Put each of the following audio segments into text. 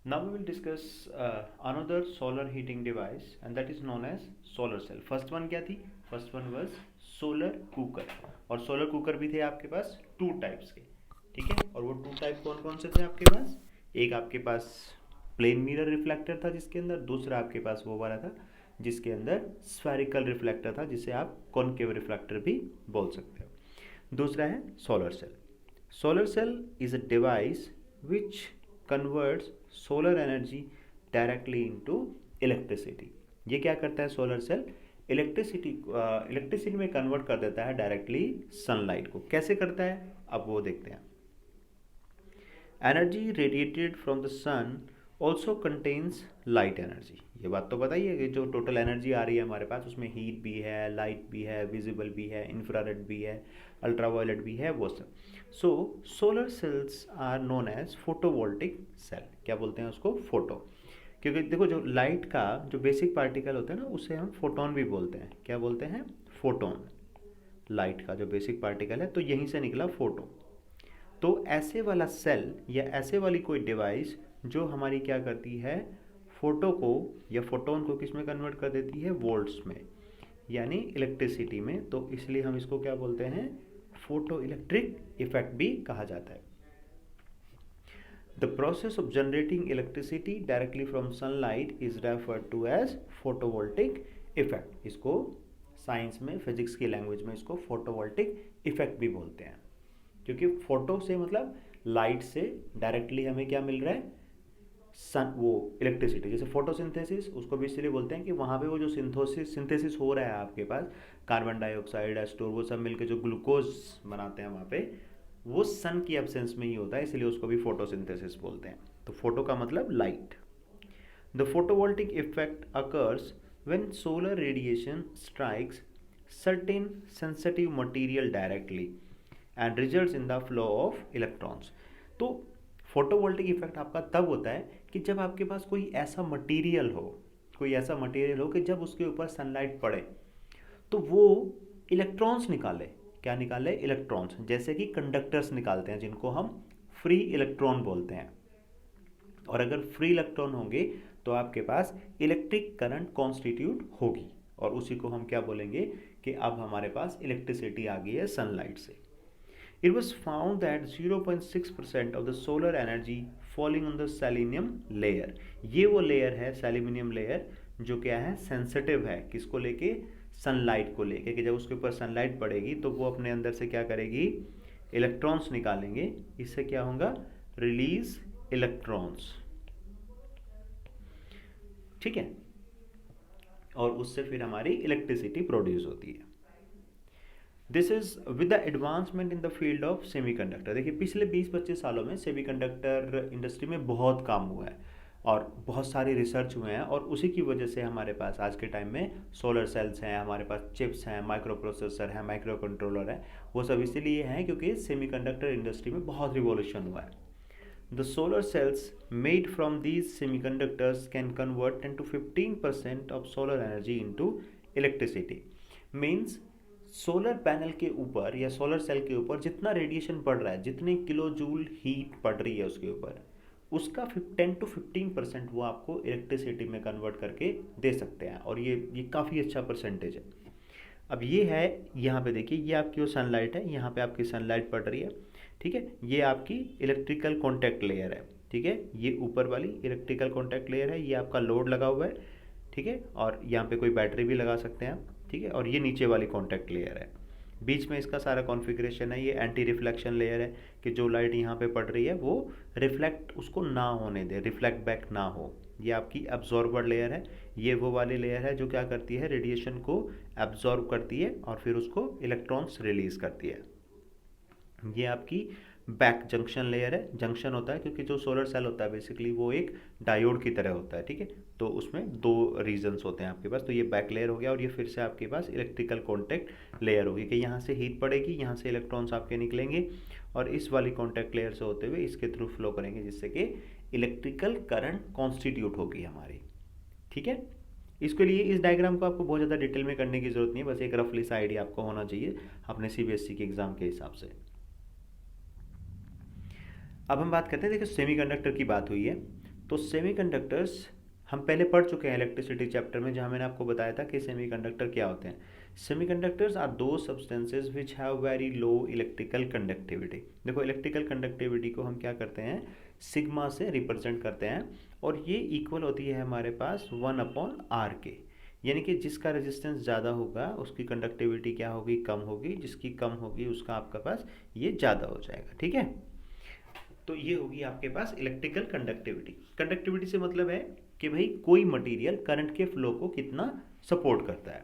Now we will discuss another solar heating device and that is known as solar cell. First one क्या थी? First one was solar cooker, और solar cooker भी थे आपके पास two types के, ठीक है। और वो टू टाइप कौन कौन से थे आपके पास? एक आपके पास प्लेन मिरर रिफ्लेक्टर था जिसके अंदर, दूसरा आपके पास वो वाला था जिसके अंदर स्फेरिकल रिफ्लेक्टर था, जिसे आप कॉनकेव रिफ्लेक्टर भी बोल सकते हो। दूसरा है solar cell. Solar cell is a device which converts solar energy directly into electricity। ये क्या करता है सोलर सेल? इलेक्ट्रिसिटी में कन्वर्ट कर देता है डायरेक्टली सनलाइट को। कैसे करता है अब वो देखते हैं। Energy radiated from the sun also contains light energy. ये बात तो बताइए कि जो टोटल एनर्जी आ रही है हमारे पास उसमें हीट भी है, लाइट भी है, विजिबल भी है, इंफ्रारेड भी है, अल्ट्रावायलेट भी है, वो सब। So solar cells are known as photovoltaic cell. क्या बोलते हैं उसको? फोटो। क्योंकि देखो जो लाइट का जो बेसिक पार्टिकल होता है ना उसे हम फोटोन भी बोलते हैं। क्या बोलते हैं? फोटोन। लाइट का जो बेसिक पार्टिकल है तो यहीं से निकला फोटो। तो ऐसे वाला सेल या ऐसे वाली कोई डिवाइस जो हमारी क्या करती है, फोटो को या फोटोन को किस में कन्वर्ट कर देती है? वोल्ट्स में, यानी इलेक्ट्रिसिटी में। तो इसलिए हम इसको क्या बोलते हैं? फोटो इलेक्ट्रिक इफेक्ट भी कहा जाता है। The process of generating electricity directly from sunlight is referred to as photovoltaic effect. इसको साइंस में, फिजिक्स की लैंग्वेज में इसको फोटोवोल्टिक इफेक्ट भी बोलते हैं। क्योंकि फोटो से मतलब लाइट से डायरेक्टली हमें क्या मिल रहा है? सन, वो इलेक्ट्रिसिटी। जैसे फोटोसिंथेसिस उसको भी इसलिए बोलते हैं कि वहाँ पे वो जो सिंथेसिस हो रहा है आपके पास, कार्बन डाइऑक्साइड, एस्टोर, वो सब मिलकर जो ग्लूकोज बनाते हैं वहाँ पे, वो सन की एब्सेंस में ही होता है, इसलिए उसको भी फोटोसिंथेसिस बोलते हैं। तो फोटो का मतलब light. The photovoltaic effect occurs when solar radiation strikes certain sensitive material directly and results in the flow of electrons। तो फोटोवोल्टिक इफेक्ट आपका तब होता है कि जब आपके पास कोई ऐसा मटेरियल हो, कोई ऐसा मटेरियल हो कि जब उसके ऊपर सनलाइट पड़े तो वो इलेक्ट्रॉन्स निकाले। क्या निकाले? इलेक्ट्रॉन्स। जैसे कि कंडक्टर्स निकालते हैं जिनको हम फ्री इलेक्ट्रॉन बोलते हैं। और अगर फ्री इलेक्ट्रॉन होंगे तो आपके पास इलेक्ट्रिक करंट कॉन्स्टिट्यूट होगी, और उसी को हम क्या बोलेंगे कि अब हमारे पास इलेक्ट्रिसिटी आ गई है सनलाइट से। It was found that 0.6% of the solar energy falling on the selenium layer। ये वो लेयर है सेलेनियम लेयर जो क्या है? सेंसिटिव है। किसको लेके? सनलाइट को लेके, कि जब उसके ऊपर सनलाइट पड़ेगी तो वो अपने अंदर से क्या करेगी? इलेक्ट्रॉन्स निकालेंगे। इससे क्या होगा? रिलीज इलेक्ट्रॉन्स, ठीक है। और उससे फिर हमारी इलेक्ट्रिसिटी प्रोड्यूस होती है। This is with the advancement in the field of semiconductor. देखिए पिछले 20-25 सालों में सेमीकंडक्टर इंडस्ट्री में बहुत काम हुआ है और बहुत सारे रिसर्च हुए हैं, और उसी की वजह से हमारे पास आज के टाइम में सोलर सेल्स हैं, हमारे पास चिप्स हैं, माइक्रो प्रोसेसर हैं, माइक्रो कंट्रोलर है। वो सब इसीलिए हैं क्योंकि सेमीकंडक्टर इंडस्ट्री में बहुत रिवॉल्यूशन हुआ है। The solar cells made from these semiconductors can convert 10 to 15% of solar energy into electricity। Means solar panel के ऊपर या सोलर सेल के ऊपर जितना रेडिएशन पड़ रहा है, जितने किलो जूल हीट पड़ रही है उसके ऊपर, उसका 10 to 15% वो आपको इलेक्ट्रिसिटी में कन्वर्ट करके दे सकते हैं। और ये काफ़ी अच्छा परसेंटेज है। अब ये है, यहाँ पे देखिए, ये आपकी वो सनलाइट है, यहाँ पे आपकी सनलाइट पड़ रही है, ठीक है। ये आपकी इलेक्ट्रिकल कॉन्टैक्ट लेयर है, ठीक है। ये ऊपर वाली इलेक्ट्रिकल कॉन्टैक्ट लेयर है, ये आपका लोड लगा हुआ है, ठीक है। और यहाँ पे कोई बैटरी भी लगा सकते हैं आप, ठीक है। और ये नीचे वाली कॉन्टैक्ट लेयर है, बीच में इसका सारा कॉन्फ़िगरेशन है। ये एंटी रिफ्लेक्शन लेयर है कि जो लाइट यहाँ पे पड़ रही है वो रिफ्लेक्ट उसको ना होने दे, रिफ्लेक्ट बैक ना हो। ये आपकी एब्जॉर्बर लेयर है। ये वो वाली लेयर है जो क्या करती है? रेडिएशन को एब्जॉर्ब करती है और फिर उसको इलेक्ट्रॉन्स रिलीज करती है। ये आपकी बैक जंक्शन लेयर है। जंक्शन होता है क्योंकि जो सोलर सेल होता है बेसिकली वो एक डायोड की तरह होता है, ठीक है। तो उसमें दो रीजन्स होते हैं आपके पास। तो ये बैक लेयर हो गया, और ये फिर से आपके पास इलेक्ट्रिकल कॉन्टैक्ट लेयर होगी कि यहाँ से हीट पड़ेगी, यहाँ से इलेक्ट्रॉन्स आपके निकलेंगे और इस वाली कॉन्टैक्ट लेयर से होते हुए इसके थ्रू फ्लो करेंगे, जिससे कि इलेक्ट्रिकल करंट कॉन्स्टिट्यूट होगी हमारी, ठीक है। इसके लिए इस डायग्राम को आपको बहुत ज़्यादा डिटेल में करने की ज़रूरत नहीं है, बस एक रफली सा आइडिया आपको होना चाहिए अपने सीबीएसई के एग्ज़ाम के हिसाब से। अब हम बात करते हैं, देखिए सेमीकंडक्टर की बात हुई है तो सेमीकंडक्टर्स हम पहले पढ़ चुके हैं इलेक्ट्रिसिटी चैप्टर में, जहाँ मैंने आपको बताया था कि सेमीकंडक्टर क्या होते हैं। सेमीकंडक्टर्स आर दो substances which have very low electrical conductivity. देखो इलेक्ट्रिकल कंडक्टिविटी को हम क्या करते हैं, सिग्मा से रिप्रेजेंट करते हैं, और ये इक्वल होती है हमारे पास 1/r के, यानी कि जिसका रेजिस्टेंस ज़्यादा होगा उसकी कंडक्टिविटी क्या होगी, कम होगी, जिसकी कम होगी उसका आपका पास ये ज़्यादा हो जाएगा। ठीक है, तो ये होगी आपके पास इलेक्ट्रिकल कंडक्टिविटी। कंडक्टिविटी से मतलब है कि भाई कोई मटेरियल करंट के फ्लो को कितना सपोर्ट करता है,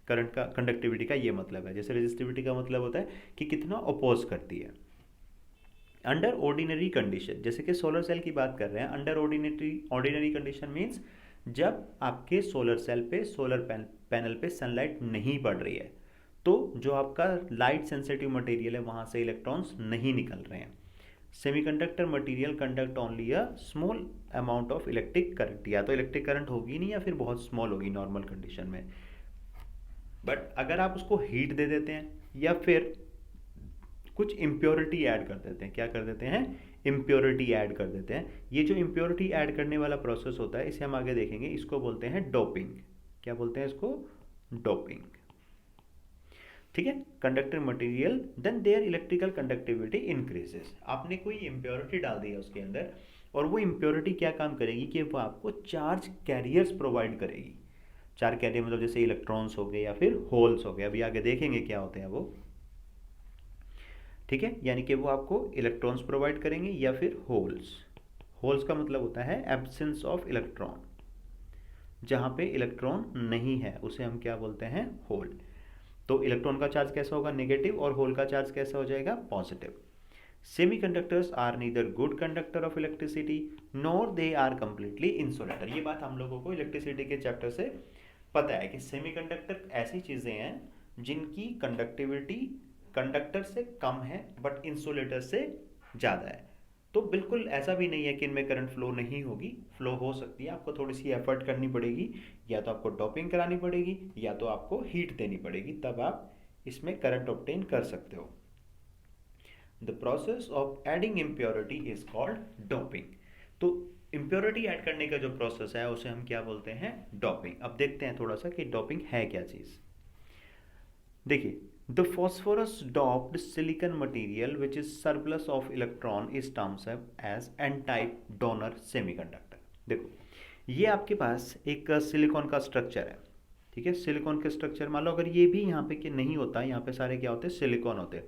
करंट का कंडक्टिविटी का ये मतलब है। जैसे रेजिस्टिविटी का मतलब होता है कि कितना अपोज करती है। अंडर ऑर्डिनरी कंडीशन, जैसे कि सोलर सेल की बात कर रहे हैं, अंडर ऑर्डिनरी कंडीशन मीन्स जब आपके सोलर सेल पे, सोलर पैनल पे सनलाइट नहीं पड़ रही है, तो जो आपका लाइट सेंसिटिव मटेरियल है वहाँ से इलेक्ट्रॉन्स नहीं निकल रहे हैं। Semiconductor material conduct only a small amount of electric current, या तो इलेक्ट्रिक करंट होगी नहीं या फिर बहुत स्मॉल होगी नॉर्मल कंडीशन में। बट अगर आप उसको हीट दे देते हैं या फिर कुछ इम्प्योरिटी ऐड कर देते हैं, क्या कर देते हैं, इम्प्योरिटी ऐड कर देते हैं। ये जो इम्प्योरिटी ऐड करने वाला प्रोसेस होता है इसे हम आगे देखेंगे, इसको बोलते हैं डोपिंग। क्या बोलते हैं इसको, डोपिंग। ठीक है, conductor material then their electrical conductivity increases. आपने कोई इम्प्योरिटी डाल दी है उसके अंदर, और वो इम्प्योरिटी क्या काम करेगी कि वो आपको चार्ज कैरियर्स प्रोवाइड करेगी। चार्ज कैरियर मतलब जैसे इलेक्ट्रॉन्स हो गए या फिर होल्स हो गए, अभी आगे देखेंगे क्या होते हैं वो। ठीक है, यानी कि वो आपको इलेक्ट्रॉन्स प्रोवाइड करेंगे या फिर होल्स। होल्स का मतलब होता है एब्सेंस ऑफ इलेक्ट्रॉन, जहां पे इलेक्ट्रॉन नहीं है उसे हम क्या बोलते हैं, होल। तो इलेक्ट्रॉन का चार्ज कैसा होगा, नेगेटिव, और होल का चार्ज कैसा हो जाएगा, positive. Semiconductors are neither good conductor of electricity nor they are completely insulator. ये बात हम लोगों को इलेक्ट्रिसिटी के चैप्टर से पता है कि सेमीकंडक्टर ऐसी चीजें हैं जिनकी कंडक्टिविटी कंडक्टर से कम है बट इंसुलेटर से ज़्यादा है। तो बिल्कुल ऐसा भी नहीं है कि इनमें करंट फ्लो नहीं होगी, फ्लो हो सकती है। आपको थोड़ी सी एफर्ट करनी पड़ेगी, या तो आपको डोपिंग करानी पड़ेगी या तो आपको हीट देनी पड़ेगी, तब आप इसमें करंट ऑब्टेन कर सकते हो। The process of adding impurity is called doping. तो इम्प्योरिटी ऐड करने का जो प्रोसेस है उसे हम क्या बोलते हैं, डोपिंग। अब देखते हैं थोड़ा सा कि डोपिंग है क्या चीज़। देखिए, the phosphorus doped silicon material which is surplus of electron is termed as n-type donor semiconductor। देखो ये आपके पास एक सिलिकॉन का स्ट्रक्चर है। ठीक है, सिलिकॉन के स्ट्रक्चर मान लो अगर ये भी यहाँ पे कि नहीं होता, यहाँ पे सारे क्या होते हैं, सिलिकॉन होते हैं।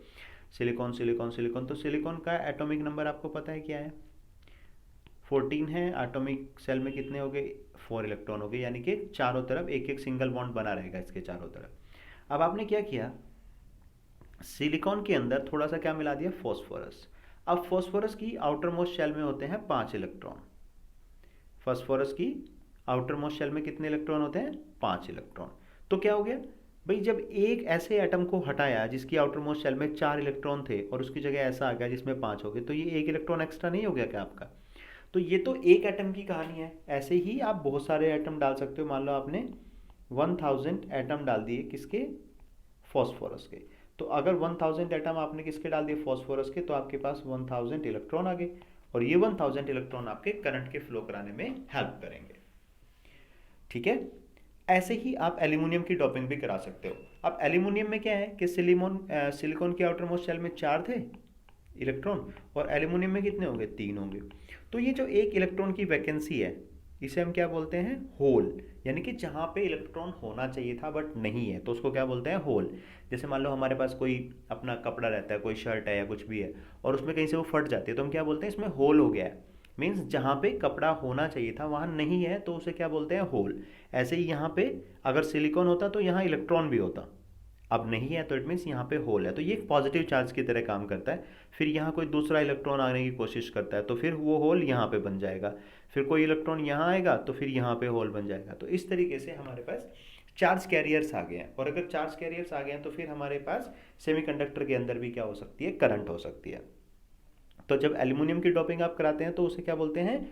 सिलिकॉन सिलिकॉन सिलिकॉन, तो सिलिकॉन का एटॉमिक नंबर आपको पता है क्या है, 14 है। एटॉमिक सेल में कितने हो गए, 4 इलेक्ट्रॉन हो गए, यानी कि चारों तरफ एक एक सिंगल बॉन्ड बना रहेगा इसके चारों तरफ। अब आपने क्या किया, सिलिकॉन के अंदर थोड़ा सा क्या मिला दिया, फॉस्फोरस। अब फॉस्फोरस की आउटर मोस्ट शेल में होते हैं 5 इलेक्ट्रॉन। फॉस्फोरस की आउटर मोस्ट शेल में कितने इलेक्ट्रॉन होते हैं, 5 इलेक्ट्रॉन। तो क्या हो गया भाई, जब एक ऐसे एटम को हटाया जिसकी आउटर मोस्ट शेल में 4 इलेक्ट्रॉन थे और उसकी जगह ऐसा आ गया जिसमें 5 हो गए, तो ये एक इलेक्ट्रॉन एक्स्ट्रा नहीं हो गया क्या आपका। तो ये तो एक एटम की कहानी है। ऐसे ही आप बहुत सारे एटम डाल सकते हो। मान लो आपने 1000 एटम डाल दिए किसके, फॉस्फोरस के। तो अगर 1000 एटम आपने किसके डाल दिए, फॉस्फोरस के, तो आपके पास 1000 इलेक्ट्रॉन आ गए, और ये 1000 इलेक्ट्रॉन आपके करंट के फ्लो कराने में हेल्प करेंगे। ठीक है, ऐसे ही आप एल्यूमिनियम की डोपिंग भी करा सकते हो। अब एल्यूमिनियम में क्या है कि सिलिकॉन के आउटर मोस्ट शेल में 4 थे इलेक्ट्रॉन, और एल्यूमिनियम में कितने होंगे, 3 होंगे। तो ये जो एक इलेक्ट्रॉन की वैकेंसी है इसे हम क्या बोलते हैं, होल। यानी कि जहाँ पे इलेक्ट्रॉन होना चाहिए था बट नहीं है, तो उसको क्या बोलते हैं, होल। जैसे मान लो हमारे पास कोई अपना कपड़ा रहता है, कोई शर्ट है या कुछ भी है, और उसमें कहीं से वो फट जाती है, तो हम क्या बोलते हैं, इसमें होल हो गया है। मीन्स जहाँ पे कपड़ा होना चाहिए था वहाँ नहीं है, तो उसे क्या बोलते हैं, होल। ऐसे ही यहाँ पे अगर सिलिकॉन होता तो यहाँ इलेक्ट्रॉन भी होता, अब नहीं है तो इट मीन्स यहाँ पे होल है। तो ये एक पॉजिटिव चार्ज की तरह काम करता है। फिर यहाँ कोई दूसरा इलेक्ट्रॉन आने की कोशिश करता है तो फिर वो होल यहाँ पे बन जाएगा, फिर कोई इलेक्ट्रॉन यहाँ आएगा तो फिर यहाँ पे होल बन जाएगा। तो इस तरीके से हमारे पास चार्ज कैरियर्स आ गए हैं, और अगर चार्ज कैरियर्स आ गए हैं तो फिर हमारे पास सेमीकंडक्टर के अंदर भी क्या हो सकती है, करंट हो सकती है। तो जब एल्यूमिनियम की डोपिंग आप कराते हैं तो उसे क्या बोलते हैं,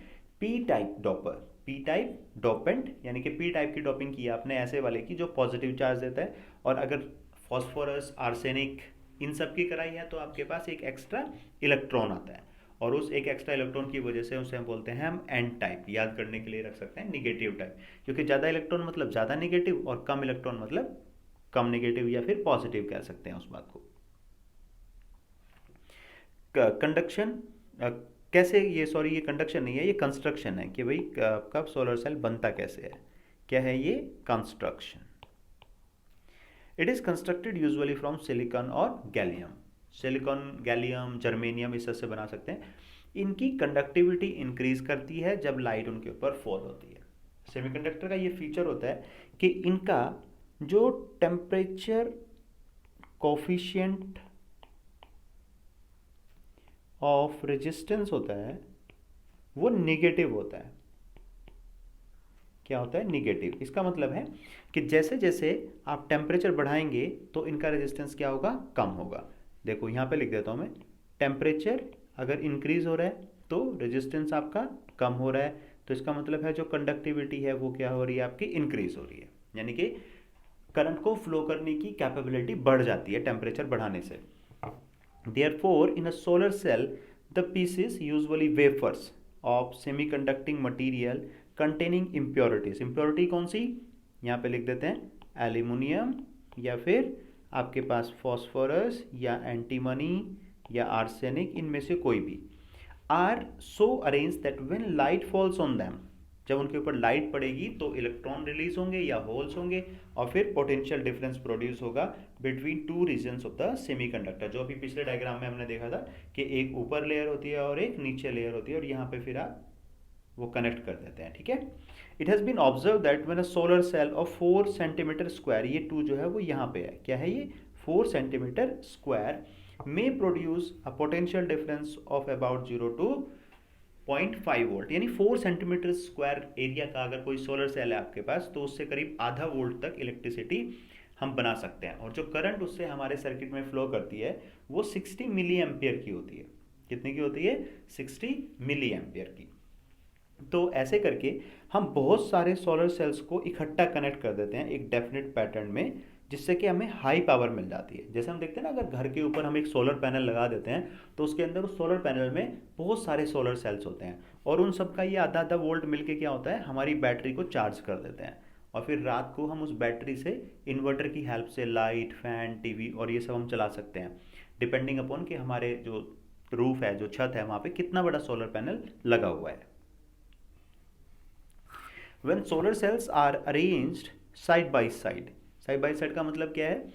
P type Doppler, P type dopant. यानी कि पी टाइप की डोपिंग की आपने ऐसे वाले की जो पॉजिटिव चार्ज देता है, और अगर फॉस्फोरस, आर्सेनिक इन सब की कराई है तो आपके पास एक एक्स्ट्रा इलेक्ट्रॉन आता है। और उस एक एक्स्ट्रा इलेक्ट्रॉन की वजह से उसे हम बोलते हैं हम एन टाइप, याद करने के लिए रख सकते हैं निगेटिव टाइप, क्योंकि ज़्यादा इलेक्ट्रॉन मतलब ज़्यादा निगेटिव और कम इलेक्ट्रॉन मतलब कम निगेटिव या फिर पॉजिटिव कह सकते हैं उस बात को। कंडक्शन कैसे, ये सॉरी ये कंडक्शन नहीं है, ये कंस्ट्रक्शन है कि भाई आपका सोलर सेल बनता कैसे है। क्या है ये? Construction. It is constructed usually from silicon और गैलियम। सिलिकॉन, गैलियम, जर्मेनियम इस से बना सकते हैं। इनकी कंडक्टिविटी इंक्रीज करती है जब लाइट उनके ऊपर फॉल होती है। सेमीकंडक्टर का ये फीचर होता है कि इनका जो टेम्परेचर कोफिशिएंट ऑफ रेजिस्टेंस होता है वो निगेटिव होता है। क्या होता है? निगेटिव। इसका मतलब है कि जैसे जैसे आप टेम्परेचर बढ़ाएंगे तो इनका रेजिस्टेंस क्या होगा? कम होगा। देखो यहाँ पे लिख देता हूँ मैं, टेम्परेचर अगर इंक्रीज हो रहा है तो रेजिस्टेंस आपका कम हो रहा है, तो इसका मतलब है जो कंडक्टिविटी है वो क्या हो रही है? आपकी इंक्रीज हो रही है, यानी कि करंट को फ्लो करने की कैपेबिलिटी बढ़ जाती है टेम्परेचर बढ़ाने से। Therefore, in a solar cell, the pieces, usually wafers of semiconducting material containing impurities. Impurity कौन सी? यहाँ पे लिख देते हैं एल्यूमिनियम या फिर आपके पास फॉस्फोरस या एंटीमनी या आर्सेनिक, इनमें से कोई भी। Are so arrange that when light falls on them, जब उनके ऊपर लाइट पड़ेगी तो इलेक्ट्रॉन रिलीज होंगे या होल्स होंगे और फिर पोटेंशियल डिफरेंस प्रोड्यूस होगा between two reasons of the semiconductor. जो अभी पिछले डायग्राम में हमने देखा था कि एक ऊपर लेयर होती है और एक नीचे लेयर होती है, और यहाँ पे फिर आप वो कनेक्ट कर देते हैं। ठीक है। It has been observe that when a solar cell of 4 centimetre square, ये 2 जो है वो यहाँ पे है, क्या है ये? 4 सेंटीमीटर स्क्वायर में produce a potential difference of about 0 to 0.5 volt, यानी 4 सेंटीमीटर स्क्वायर एरिया का अगर कोई सोलर सेल है आपके पास तो उससे करीब आधा वोल्ट तक इलेक्ट्रिसिटी हम बना सकते हैं, और जो करंट उससे हमारे सर्किट में फ्लो करती है वो 60 मिली एम्पियर की होती है। कितने की होती है? 60 मिली एम्पियर की। तो ऐसे करके हम बहुत सारे सोलर सेल्स को इकट्ठा कनेक्ट कर देते हैं एक डेफिनेट पैटर्न में, जिससे कि हमें हाई पावर मिल जाती है। जैसे हम देखते हैं ना, अगर घर के ऊपर हम एक सोलर पैनल लगा देते हैं तो उसके अंदर उस सोलर पैनल में बहुत सारे सोलर सेल्स होते हैं, और उन सब का ये आधा आधा वोल्ट मिलके क्या होता है? हमारी बैटरी को चार्ज कर देते हैं, और फिर रात को हम उस बैटरी से इन्वर्टर की हेल्प से लाइट, फैन, टीवी और ये सब हम चला सकते हैं, डिपेंडिंग अपॉन कि हमारे जो रूफ है, जो छत है, वहाँ पे कितना बड़ा सोलर पैनल लगा हुआ है। When solar cells are arranged side by side, side by side का मतलब क्या है?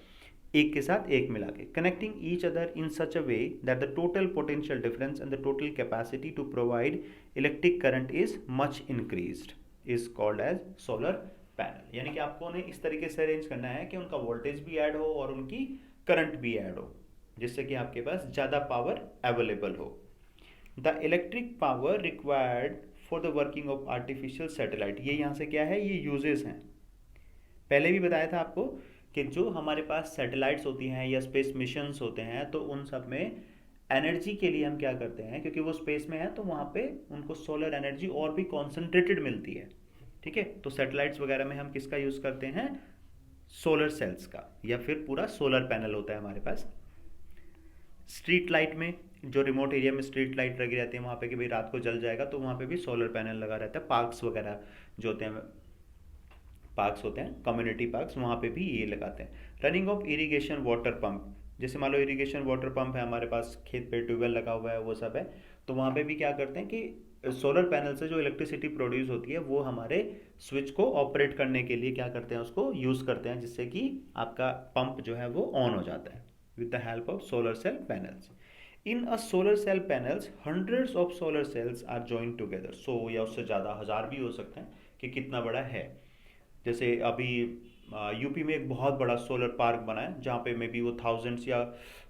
एक के साथ एक मिला के, connecting each other in such a way that the total potential difference and the total capacity to provide electric current is much increased is called as solar panel. यानी कि आपको उन्हें इस तरीके से अरेंज करना है कि उनका वोल्टेज भी ऐड हो और उनकी करंट भी ऐड हो, जिससे कि आपके पास ज़्यादा पावर अवेलेबल हो। The electric power required for the working of artificial satellite, ये यहाँ से क्या है? ये यूजेस हैं। पहले भी बताया था आपको कि जो हमारे पास सैटेलाइट्स होती हैं या स्पेस मिशंस होते हैं तो उन सब में एनर्जी के लिए हम क्या करते हैं, क्योंकि वो स्पेस में है तो वहाँ पे उनको सोलर एनर्जी और भी कॉन्सेंट्रेटेड मिलती है। ठीक है, तो सैटेलाइट्स वगैरह में हम किसका यूज़ करते हैं? सोलर सेल्स का, या फिर पूरा सोलर पैनल होता है हमारे पास। स्ट्रीट लाइट में, जो रिमोट एरिया में स्ट्रीट लाइट लगी रहती है वहाँ पे कि भाई रात को जल जाएगा, तो वहाँ पे भी सोलर पैनल लगा रहता है। पार्क्स वगैरह जो होते हैं, पार्क्स होते हैं, कम्युनिटी पार्क्स, वहाँ पे भी ये लगाते हैं। Running of irrigation water pump, जैसे मान लो इरिगेशन वाटर पंप है हमारे पास, खेत पे ट्यूबवेल लगा हुआ है, वो सब है, तो वहाँ पे भी क्या करते हैं कि सोलर पैनल से जो इलेक्ट्रिसिटी प्रोड्यूस होती है वो हमारे स्विच को ऑपरेट करने के लिए क्या करते हैं? उसको यूज़ करते हैं, जिससे कि आपका पंप जो है वो ऑन हो जाता है with the help of solar cell panels. In a solar cell panels, hundreds of solar cells are joined together. So या उससे ज़्यादा, हज़ार भी हो सकते हैं कि कितना बड़ा है। जैसे अभी यूपी में एक बहुत बड़ा सोलर पार्क बना है जहाँ पे मे बी वो थाउजेंड्स या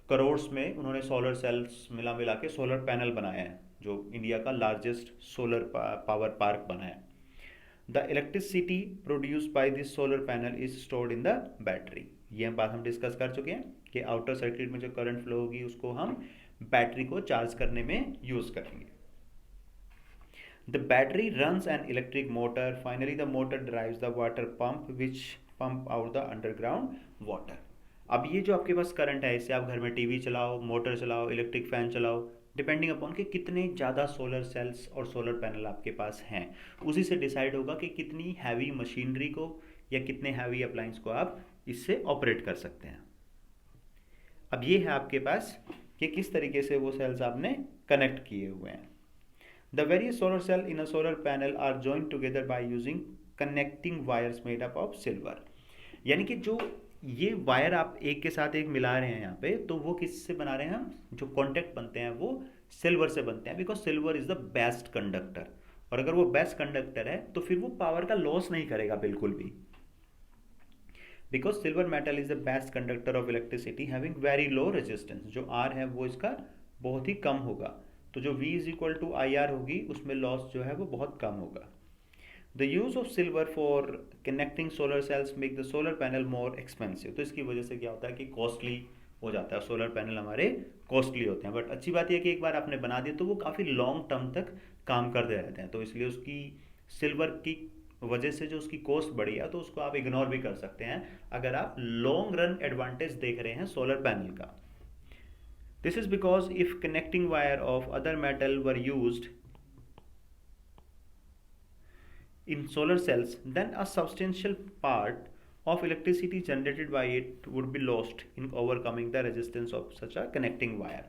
करोड्स में उन्होंने सोलर सेल्स मिला मिला के सोलर पैनल बनाए हैं, जो इंडिया का लार्जेस्ट सोलर पावर पार्क बना है। The electricity produced by this solar panel is stored in the battery. ये बात हम डिस्कस कर चुके हैं कि आउटर सर्किट में जो करंट फ्लो होगी उसको हम बैटरी को चार्ज करने में यूज करेंगे। The battery runs an electric motor, finally the motor drives the water pump which pump out the underground water. अब ये जो आपके पास करंट है, इससे आप घर में टीवी चलाओ, मोटर चलाओ, इलेक्ट्रिक फैन चलाओ, डिपेंडिंग अपॉन कि कितने ज़्यादा सोलर सेल्स और सोलर पैनल आपके पास हैं, उसी से डिसाइड होगा कि कितनी हैवी मशीनरी को या कितने हैवी अप्लायंस को आप इससे ऑपरेट कर सकते हैं। अब ये है आपके पास कि किस तरीके से वो सेल्स आपने कनेक्ट किए हुए हैं। The various solar cell in a solar panel are joined together by using connecting wires made up of silver. यानी कि जो ये वायर आप एक के साथ एक मिला रहे हैं यहाँ पे, तो वो किससे बना रहे हैं हम, जो कॉन्टेक्ट बनते हैं वो सिल्वर से बनते हैं, because silver is the best conductor. और अगर वो बेस्ट कंडक्टर है तो फिर वो पावर का लॉस नहीं करेगा बिल्कुल भी, because silver metal is the best conductor of electricity having very low resistance. जो आर है वो इसका बहुत ही कम होगा, तो जो V is equal to I R होगी उसमें लॉस जो है वो बहुत कम होगा। The use of silver for connecting solar cells make the solar panel more expensive. तो इसकी वजह से क्या होता है कि कॉस्टली हो जाता है, सोलर पैनल हमारे कॉस्टली होते हैं। बट अच्छी बात यह कि एक बार आपने बना दिया तो वो काफ़ी लॉन्ग टर्म तक काम करते रहते हैं, तो इसलिए उसकी सिल्वर की वजह से जो उसकी कॉस्ट बढ़ी है तो उसको आप इग्नोर भी कर सकते हैं अगर आप लॉन्ग रन एडवांटेज देख रहे हैं सोलर पैनल का। This is because if connecting wire of other metal were used in solar cells, then a substantial part of electricity generated by it would be lost in overcoming the resistance of such a connecting wire।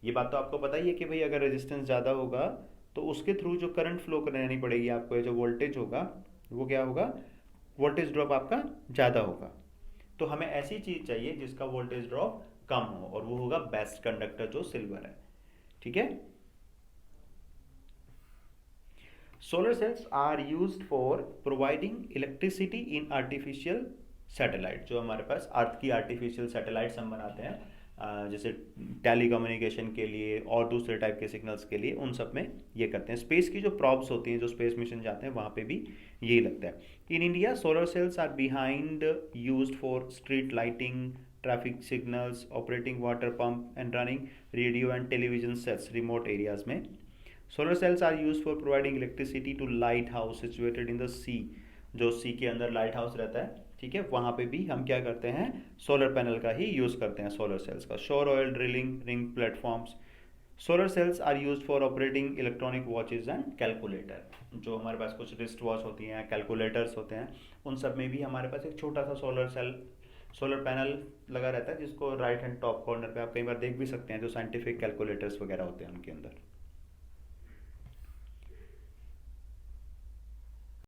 ये बात तो आपको पता ही है कि भाई अगर resistance ज़्यादा होगा तो उसके थ्रू जो करंट फ्लो करानी पड़ेगी आपको, या जो वोल्टेज होगा वो क्या होगा, वोल्टेज ड्रॉप आपका ज़्यादा होगा। तो हमें ऐसी चीज़ चाहिए जिसका वोल्टेज ड्रॉप कम हो, और वो होगा बेस्ट कंडक्टर जो सिल्वर है। ठीक है। Solar cells are used for providing electricity in artificial satellite। जो हमारे पास अर्थ की आर्टिफिशियल सैटेलाइट्स हम बनाते हैं, जैसे टेली कम्युनिकेशन के लिए और दूसरे टाइप के सिग्नल्स के लिए, उन सब में ये करते हैं। स्पेस की जो प्रॉब्स होती हैं, जो स्पेस मिशन जाते हैं, वहाँ पे भी यही लगता है। In India solar cells are behind used for street lighting, traffic signals, operating water pump and running radio and television sets remote areas में। Solar cells are use for providing electricity to lighthouse situated in the sea. जो sea के अंदर light house रहता है, ठीक है, वहाँ पे भी हम क्या करते हैं, सोलर पैनल का ही यूज़ करते हैं, सोलर सेल्स का। Shore oil drilling, rig platforms. Solar cells are use for operating electronic watches and calculator. जो हमारे पास कुछ रिस्ट वॉच होती हैं, कैलकुलेटर्स होते हैं, उन सब में भी हमारे पास एक छोटा सा सोलर पैनल लगा रहता है, जिसको राइट हैंड टॉप कॉर्नर पे आप कई बार देख भी सकते हैं, जो साइंटिफिक कैलकुलेटर्स वगैरह होते हैं उनके अंदर।